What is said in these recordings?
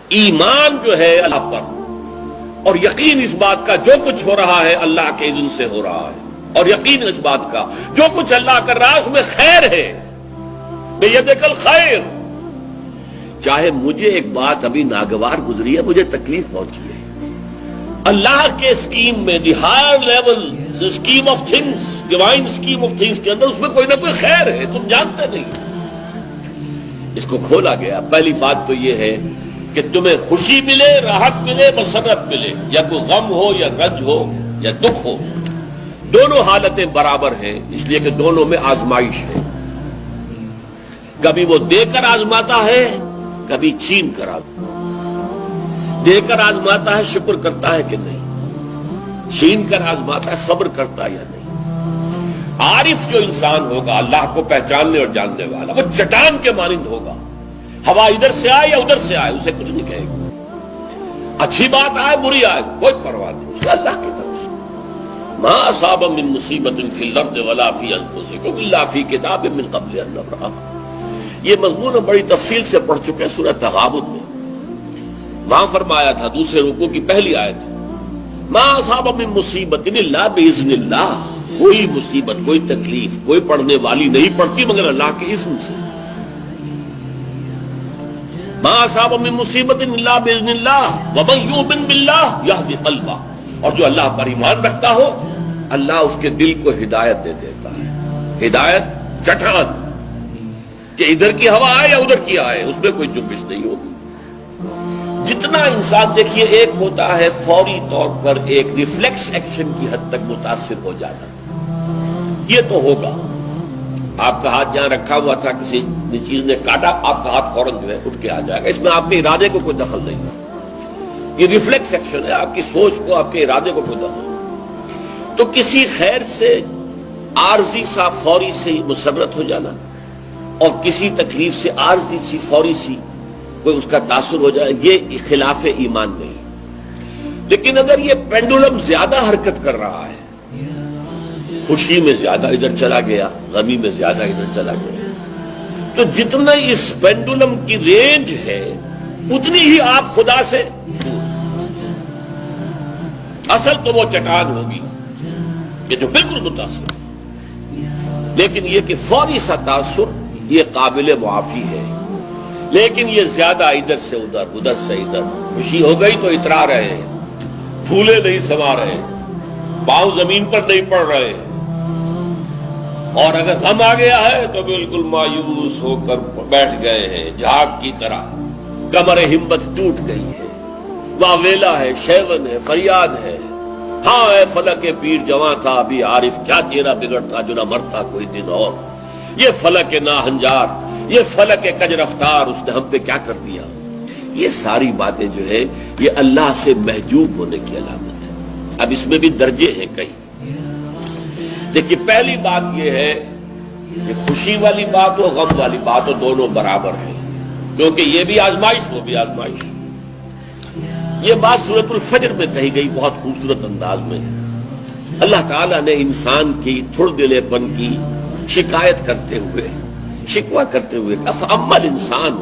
ایمان جو ہے اللہ پر اور یقین اس بات کا جو کچھ ہو رہا ہے اللہ کے اذن سے ہو رہا ہے، اور یقین اس بات کا جو کچھ اللہ کر رہا ہے اس میں خیر ہے، بیدک الخیر۔ چاہے مجھے ایک بات ابھی ناگوار گزری ہے، مجھے تکلیف پہنچی ہے، اللہ کے اسکیم میں the higher level scheme of things, divine scheme of things کے اندر اس میں کوئی نہ کوئی خیر ہے، تم جانتے نہیں۔ اس کو کھولا گیا۔ پہلی بات تو یہ ہے کہ تمہیں خوشی ملے، راحت ملے، مسرت ملے، یا کوئی غم ہو یا رنج ہو یا دکھ ہو، دونوں حالتیں برابر ہیں، اس لیے کہ دونوں میں آزمائش ہے۔ کبھی وہ دے کر آزماتا ہے، کبھی چھین کر آزماتا۔ دے کر آزماتا ہے، شکر کرتا ہے کہ نہیں، چھین کر آزماتا ہے، صبر کرتا ہے یا نہیں۔ عارف جو انسان ہوگا، اللہ کو پہچاننے اور جاننے والا، وہ چٹان کے مانند ہوگا، ہوا ادھر سے آئے یا ادھر سے آئے اسے کچھ نہیں کہے گا، اچھی بات آئے بری آئے کوئی پرواہ نہیں، اس کا اللہ کی طرف سے۔ ما اصاب من مصیبت فی الارض ولا فی انفسکم الا فی کتاب من قبل ان نبرأها۔ یہ مضمون ہم بڑی تفصیل سے پڑھ چکے ہیں سورۃ تغابن میں۔ وہاں فرمایا تھا دوسرے رکوع کی پہلی آیت، ما اصاب من مصیبت الا باذن اللہ، کوئی مصیبت، کوئی تکلیف، کوئی پڑھنے والی نہیں پڑتی مگر اللہ کے اذن سے۔ ما اصاب من مصیبت الا باذن اللہ ومن یؤمن باللہ یہدی قلبہ، اور جو اللہ پر ایمان رکھتا ہو اللہ اس کے دل کو ہدایت دے دیتا ہے۔ ہدایت چٹان کہ ادھر کی ہوا آئے یا ادھر کی آئے اس میں کوئی جنبش نہیں ہوگی۔ جتنا انسان دیکھیے، ایک ہوتا ہے فوری طور پر ایک ریفلیکس ایکشن کی حد تک متاثر ہو جانا، یہ تو ہوگا۔ آپ کا ہاتھ جہاں رکھا ہوا تھا کسی چیز نے کاٹا، آپ کا ہاتھ فوراً جو ہے اٹھ کے آ جائے گا، اس میں آپ کے ارادے کو کوئی دخل نہیں ہے، یہ ریفلیکس ایکشن ہے، آپ کی سوچ کو، آپ کے ارادے کو کوئی دخل نہیں۔ تو کسی خیر سے عارضی سا فوری سے مسرت ہو جانا، اور کسی تکلیف سے عارضی سی فوری سی کوئی اس کا تاثر ہو جائے، یہ خلاف ایمان نہیں۔ لیکن اگر یہ پینڈولم زیادہ حرکت کر رہا ہے، خوشی میں زیادہ ادھر چلا گیا، غمی میں زیادہ ادھر چلا گیا، تو جتنا اس پینڈولم کی رینج ہے اتنی ہی آپ خدا سے دور۔ اصل تو وہ چٹان ہوگی کہ جو بالکل متاثر، لیکن یہ کہ فوری سا تاثر یہ قابل معافی ہے، لیکن یہ زیادہ ادھر سے ادھر، ادھر سے ادھر، خوشی ہو گئی تو اترا رہے ہیں، پھولے نہیں سما رہے، پاؤں زمین پر نہیں پڑ رہے، اور اگر غم آ گیا ہے تو بالکل مایوس ہو کر بیٹھ گئے ہیں جھاگ کی طرح، کمر ہمت ٹوٹ گئی ہے، واویلا ہے، شیون ہے، فریاد ہے، ہاں اے فلک پیر جواں تھا ابھی عارف، کیا تیرا بگڑتا جو نہ مرتا کوئی دن اور، یہ فلک ناہنجار، یہ فلک کج رفتار، اس نے ہم پہ کیا کر دیا۔ یہ ساری باتیں جو ہے یہ اللہ سے محجوب ہونے کی علامت ہے۔ اب اس میں بھی درجے ہیں کئی۔ دیکھیے پہلی بات یہ ہے کہ خوشی والی بات ہو، غم والی بات ہو، دونوں برابر ہیں، کیونکہ یہ بھی آزمائش، وہ بھی آزمائش۔ یہ بات سورۃ الفجر میں کہی گئی بہت خوبصورت انداز میں۔ اللہ تعالیٰ نے انسان کی تھڑ دلے پن کی شکایت کرتے ہوئے، شکوہ کرتے ہوئے، فَأَمَّا الْإِنسَانُ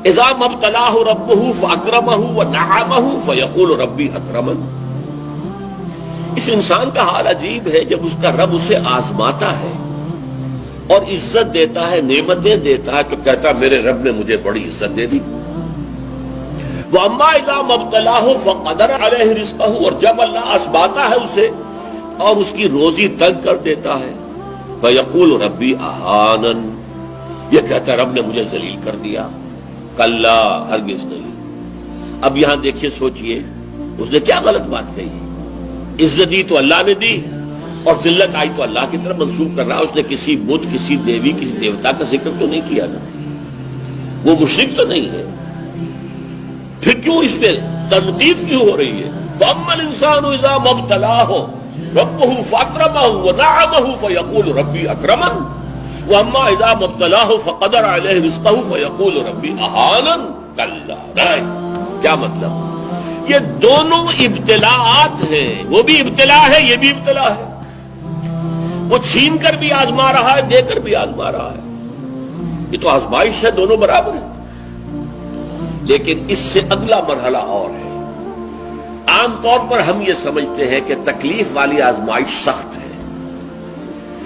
إِذَا مَا ابْتَلَاهُ رَبُّهُ فَأَكْرَمَهُ وَنَعَمَهُ فَيَقُولُ رَبِّي أَكْرَمَنِ۔ اس انسان کا حال عجیب ہے جب اس کا رب اسے آزماتا ہے اور عزت دیتا ہے، نعمتیں دیتا ہے، تو کہتا ہے میرے رب نے مجھے بڑی عزت دے دی۔ وَأَمَّا إِذَا مَا ابْتَلَاهُ فَقَدَرَ عَلَيْهِ رِزْقَهُ، اور جب اللہ آزماتا ہے اسے اور اس کی روزی تنگ کر دیتا ہے، فَيَقُولُ رَبِّي أَهَانَنِ، یہ کہتا ہے رب نے مجھے ذلیل کر دیا۔ کلا، ہرگز نہیں۔ اب یہاں دیکھیے، سوچئے اس نے کیا غلط بات کہی۔ عزت دی تو اللہ نے دی، اور ذلت آئی تو اللہ کی طرف منسوب کر رہا۔ اس نے کسی بت، کسی دیوی، کسی دیوتا کا ذکر تو نہیں کیا نا، وہ مشرک تو نہیں ہے، پھر کیوں اس میں تنقید کیوں ہو رہی ہے؟ فَأَمَّا الْإِنسَانُ إِذَا مَا ابْتَلَاهُ رَبُّهُ فَأَكْرَمَهُ وَنَعَمَهُ فَيَقُولُ رَبِّي أَكْرَمَنِ، وَأَمَّا إِذَا مَا ابْتَلَاهُ فَقَدَرَ عَلَيْهِ رِزْقَهُ فَيَقُولُ رَبِّي أَهَانَنِ۔ کلا، کیا مطلب؟ یہ دونوں ابتلاءات ہیں، وہ بھی ابتلا ہے، یہ بھی ابتلا ہے، وہ چھین کر بھی آزما رہا ہے، دے کر بھی آزما رہا ہے، یہ تو آزمائش ہے، دونوں برابر ہیں۔ لیکن اس سے اگلا مرحلہ اور ہے۔ عام طور پر ہم یہ سمجھتے ہیں کہ تکلیف والی آزمائش سخت ہے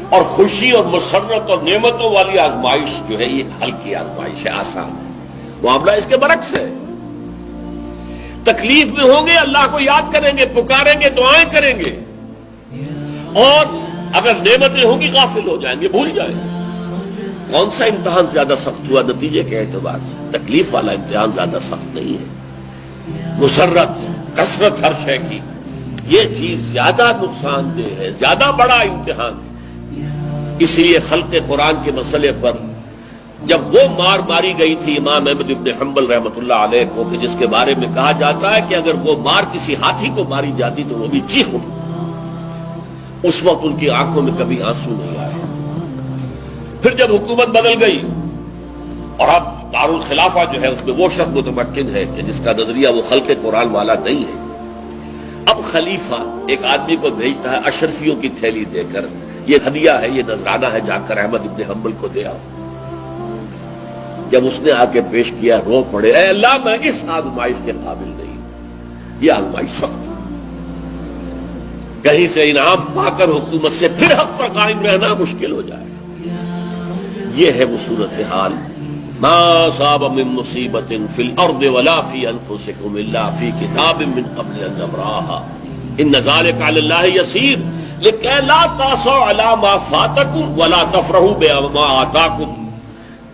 اور خوشی اور مسرت اور نعمتوں والی آزمائش جو ہے یہ ہلکی آزمائش ہے، آسان ہے۔ معاملہ اس کے برعکس ہے۔ تکلیف میں ہوں گے اللہ کو یاد کریں گے، پکاریں گے، دعائیں کریں گے، اور اگر نعمتیں ہوں گی غافل ہو جائیں گے، بھول جائیں گے۔ کون سا امتحان زیادہ سخت ہوا نتیجے کے اعتبار سے؟ تکلیف والا امتحان زیادہ سخت نہیں ہے۔ مسرت، کثرت ہر شے کی، یہ چیز زیادہ نقصان دہ ہے، زیادہ بڑا امتحان ہے۔ اسی لیے خلق قرآن کے مسئلے پر جب وہ مار ماری گئی تھی امام احمد بن حنبل رحمۃ اللہ علیہ کو، کہ جس کے بارے میں کہا جاتا ہے کہ اگر وہ مار کسی ہاتھی کو ماری جاتی تو وہ بھی چیخ اٹھتی، اس وقت ان کی آنکھوں میں کبھی آنسو نہیں آئے۔ پھر جب حکومت بدل گئی اور اب دارالخلافہ جو ہے اس میں وہ شخص متمکن ہے کہ جس کا نظریہ وہ خلق قرآن والا نہیں ہے، اب خلیفہ ایک آدمی کو بھیجتا ہے اشرفیوں کی تھیلی دے کر، یہ ہدیہ ہے، یہ نذرانہ ہے، جا کر احمد ابن حنبل کو دے آؤ۔ جب اس نے آ کے پیش کیا، رو پڑے، اے اللہ میں اس آزمائش کے قابل نہیں ہوں، یہ آزمائش سخت ہے۔ کہیں سے انعام پا کر حکومت سے پھر حق پر قائم رہنا مشکل ہو جائے۔ یہ ہے وہ صورتحال۔ ما اصاب من مصیبت فی الارض ولا فی انفسکم الا فی کتاب من قبل ان نبرأها ان ذلک علی اللہ یسیر لکہ لا تأسوا علی ما فاتکم ولا تفرحوا بما آتاکم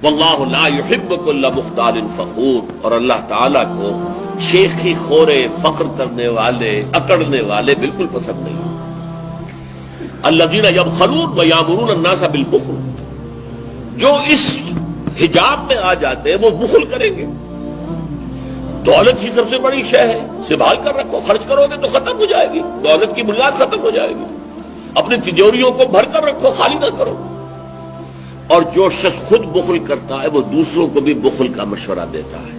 واللہ لا يحب كل مختال فخور۔ اور اللہ تعالیٰ کو شیخی خورے، فخر کرنے والے، اکڑنے والے بالکل پسند نہیں۔ الذین یبخلون ویامرون الناس بالبخل، جو اس حجاب میں آ جاتے ہیں وہ بخل کریں گے۔ دولت ہی سب سے بڑی شے ہے، سنبھال کر رکھو، خرچ کرو گے تو ختم ہو جائے گی، دولت کی بنیاد ختم ہو جائے گی۔ اپنی تجوریوں کو بھر کر رکھو، خالی نہ کرو۔ اور جو شخص خود بخل کرتا ہے وہ دوسروں کو بھی بخل کا مشورہ دیتا ہے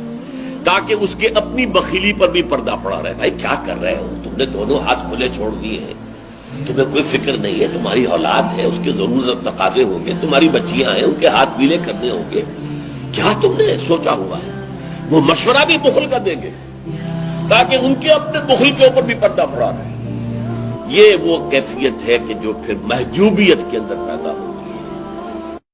تاکہ اس کے اپنی بخیلی پر بھی پردہ پڑا رہے۔ بھائی کیا کر رہے ہو تم نے؟ دونوں ہاتھ کھلے چھوڑ دیے ہیں، تمہیں کوئی فکر نہیں ہے، تمہاری اولاد ہے، اس کے ضرورت تقاضے ہوں گے، تمہاری بچیاں ہیں، ان کے ہاتھ گیلے کرنے ہوں گے، کیا تم نے سوچا ہوا ہے؟ وہ مشورہ بھی بخل کا دیں گے تاکہ ان کے اپنے بخل کے اوپر بھی پردہ پڑا رہے۔ یہ وہ کیفیت ہے کہ جو پھر محجوبیت کے اندر پیدا ہو۔